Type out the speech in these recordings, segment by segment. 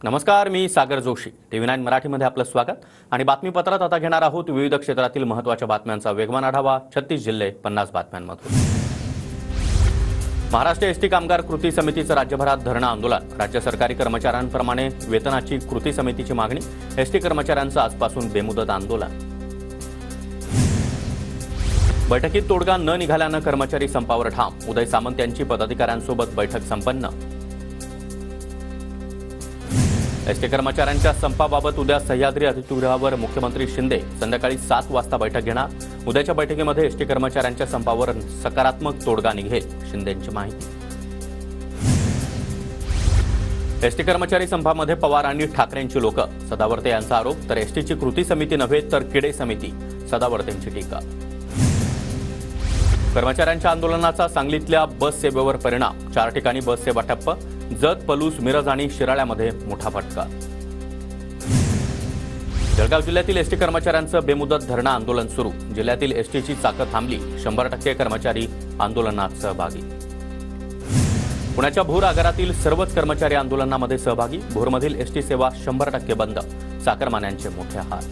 नमस्कार, मी सागर जोशी. TV9 मराठीमध्ये आपलं स्वागत. आणि बातमीपत्रात आता घेणार आहोत विविध क्षेत्रातील महत्त्वाच्या बातम्यांचा वेगवान आढावा. 36 जिल्हे 50 बातम्यांमधून. महाराष्ट्र एसटी कामगार कृती समितीचं राज्यभरात धरणं आंदोलन. राज्य सरकारी कर्मचाऱ्यांप्रमाणे वेतनाची कृती समितीची मागणी. एसटी कर्मचाऱ्यांचं आजपासून बेमुदत आंदोलन. बैठकीत तोडगा न निघाल्यानं कर्मचारी संपावर ठाम. उदय सामंत यांची पदाधिकाऱ्यांसोबत बैठक संपन्न. एसटी कर्मचाऱ्यांच्या संपाबाबत उद्या सह्याद्री अतिथीगृहावर मुख्यमंत्री शिंदे संध्याकाळी 7 वाजता बैठक घेणार. उद्याच्या बैठकीमध्ये एसटी कर्मचाऱ्यांच्या संपावर सकारात्मक तोडगा निघेल, शिंदेंची माहिती. एसटी कर्मचारी संपामध्ये पवार आणि ठाकरेंची लोकं. सदावर्ते यांचा आरोप. तर एसटीची कृती समिती नव्हे तर किडे समिती, सदावर्तेंची टीका. कर्मचाऱ्यांच्या आंदोलनाचा सांगलीतल्या बस सेवेवर परिणाम. 4 ठिकाणी बस सेवा ठप्प. जत, पलूस, मिरज आणि शिराळ्यामध्ये मोठा फटका. जळगाव जिल्ह्यातील एसटी कर्मचाऱ्यांचं बेमुदत धरणं आंदोलन सुरू. जिल्ह्यातील एसटीची चाकं थांबली. 100% कर्मचारी आंदोलनात सहभागी. पुण्याच्या भोर आगारातील सर्वच कर्मचारी आंदोलनामध्ये सहभागी. भोरमधील एसटी सेवा 100% बंद. चाकरमान्यांचे मोठे हाल.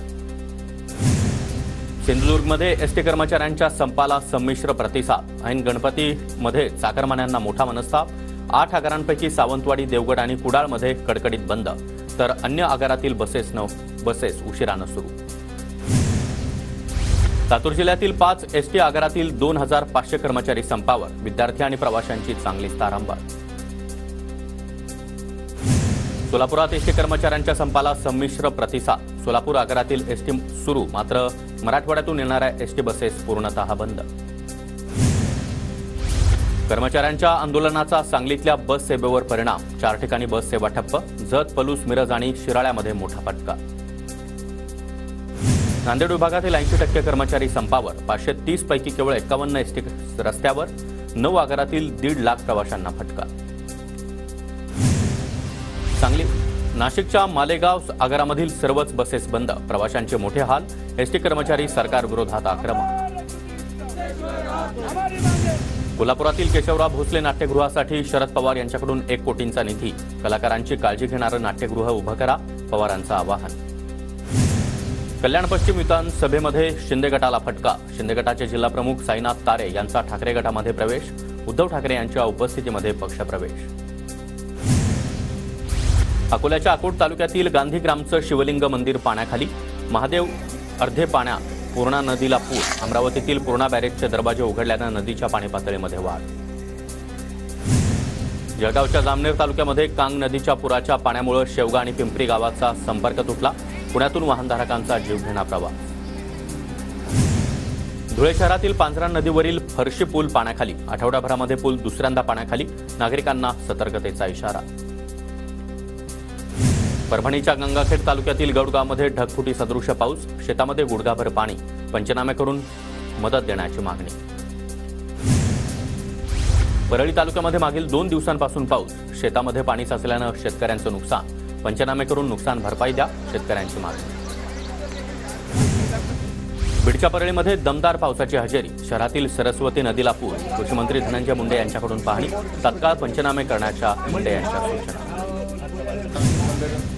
सिंधुदुर्गमध्ये एसटी कर्मचाऱ्यांच्या संपाला संमिश्र प्रतिसाद. ऐन गणपतीमध्ये चाकरमान्यांना मोठा मनस्ताप. 8 आगारांपैकी सावंतवाडी, देवगड आणि कुडाळमध्ये कडकडीत बंद. तर अन्य आगारातील बसेस उशिरानं सुरू. लातूर जिल्ह्यातील 5 एसटी आगारातील 2500 कर्मचारी संपावर. विद्यार्थी आणि प्रवाशांची चांगलीच तारांबळ. सोलापुरात एसटी कर्मचाऱ्यांच्या संपाला संमिश्र प्रतिसाद. सोलापूर आगारातील एसटी सुरू, मात्र मराठवाड्यातून येणाऱ्या एसटी बसेस पूर्णतः बंद. कर्मचाऱ्यांच्या आंदोलनाचा सांगलीतल्या बस सेवेवर परिणाम. 4 ठिकाणी बस सेवा ठप्प. जत, पलूस, मिरज आणि शिराळ्यामध्ये मोठा फटका. नांदेड विभागातील 80% कर्मचारी संपावर. 530 पैकी केवळ 51 एसटी रस्त्यावर. 9 आगारातील 1.5 लाख प्रवाशांना फटका. सांगली नाशिकच्या मालेगाव आगारामधील सर्वच बसेस बंद. प्रवाशांचे मोठे हाल. एसटी कर्मचारी सरकार विरोधात आक्रमक. कोल्हापुरातील केशवराव भोसले नाट्यगृहासाठी शरद पवार यांच्याकडून 1 कोटींचा निधी. कलाकारांची काळजी घेणारं नाट्यगृह उभं करा, पवारांचं आवाहन. कल्याण पश्चिम विधानसभेमध्ये शिंदे गटाला फटका. शिंदे गटाचे जिल्हाप्रमुख साईनाथ तारे यांचा ठाकरे गटामध्ये प्रवेश. उद्धव ठाकरे यांच्या उपस्थितीमध्ये पक्षप्रवेश. अकोल्याच्या अकोट तालुक्यातील गांधीग्रामचं शिवलिंग मंदिर पाण्याखाली. महादेव अर्धे पाण्यात. पूर्णा नदीला पूर. अमरावतीतील पूर्णा बॅरेजचे दरवाजे उघडल्यानं नदीच्या पाणी पातळीमध्ये वाढ. जळगावच्या जामनेर तालुक्यामध्ये कांग नदीच्या पुराच्या पाण्यामुळे शेवगा आणि पिंपरी गावाचा संपर्क तुटला. पुण्यातून वाहनधारकांचा जीवघेणा प्रवास. धुळे शहरातील पांझरा नदीवरील फरशी पूल पाण्याखाली. आठवड्याभरामध्ये पूल दुसऱ्यांदा पाण्याखाली. नागरिकांना सतर्कतेचा इशारा. परभणीच्या गंगाखेड तालुक्यातील गौडगावमध्ये ढगफुटी सदृश पाऊस. शेतामध्ये गुडघाभर पाणी. पंचनामे करून मदत देण्याची मागणी. परळी तालुक्यामध्ये मागील 2 दिवसांपासून पाऊस. शेतामध्ये पाणी साचल्यानं शेतकऱ्यांचं नुकसान. पंचनामे करून नुकसान भरपाई द्या, शेतकऱ्यांची मागणी. बीडच्या परळीमध्ये दमदार पावसाची हजेरी. शहरातील सरस्वती नदीला पूर. कृषीमंत्री धनंजय मुंडे यांच्याकडून पाहणी. तात्काळ पंचनामे करण्याच्या मुंडे यांच्या सूचना.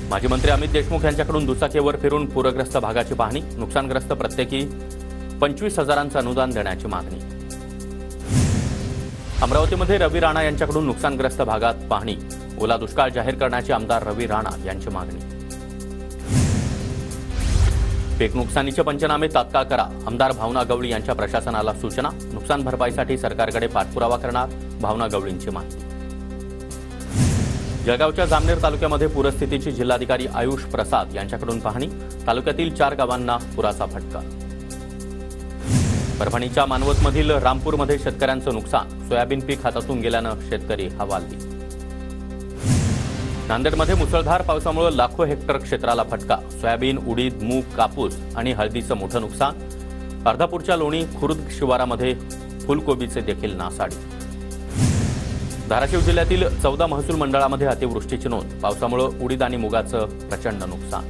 माजी मंत्री अमित देशमुख यांच्याकडून दुचाकीवर फिरून पूरग्रस्त भागाची पाहणी. नुकसानग्रस्त प्रत्येकी 25,000चं अनुदान देण्याची मागणी. अमरावतीमध्ये रवी राणा यांच्याकडून नुकसानग्रस्त भागात पाहणी. ओला दुष्काळ जाहीर करण्याची आमदार रवी राणा यांची मागणी. पीक नुकसानीचे पंचनामे तात्काळ करा. आमदार भावना गवळी यांच्या प्रशासनाला सूचना. नुकसान भरपाईसाठी सरकारकडे पाठपुरावा करणार, भावना गवळींची माहिती. जळगावच्या जामनेर तालुक्यामध्ये पूरस्थितीची जिल्हाधिकारी आयुष प्रसाद यांच्याकडून पाहणी. तालुक्यातील 4 गावांना पुराचा फटका. परभणीच्या मानवतमधील रामपूरमध्ये शेतकऱ्यांचं नुकसान. सोयाबीन पीक हातातून गेल्यानं शेतकरी हवालदिल. नांदेडमध्ये मुसळधार पावसामुळे लाखो हेक्टर क्षेत्राला फटका. सोयाबीन, उडीद, मूग, कापूस आणि हळदीचं मोठं नुकसान. अर्धापूरच्या लोणी खुर्द शिवारामध्ये फुलकोबीचे देखील नासाडी. धाराशिव जिल्ह्यातील 14 महसूल मंडळामध्ये अतिवृष्टीची नोंद. पावसामुळे उडीद आणि मुगाचं प्रचंड नुकसान.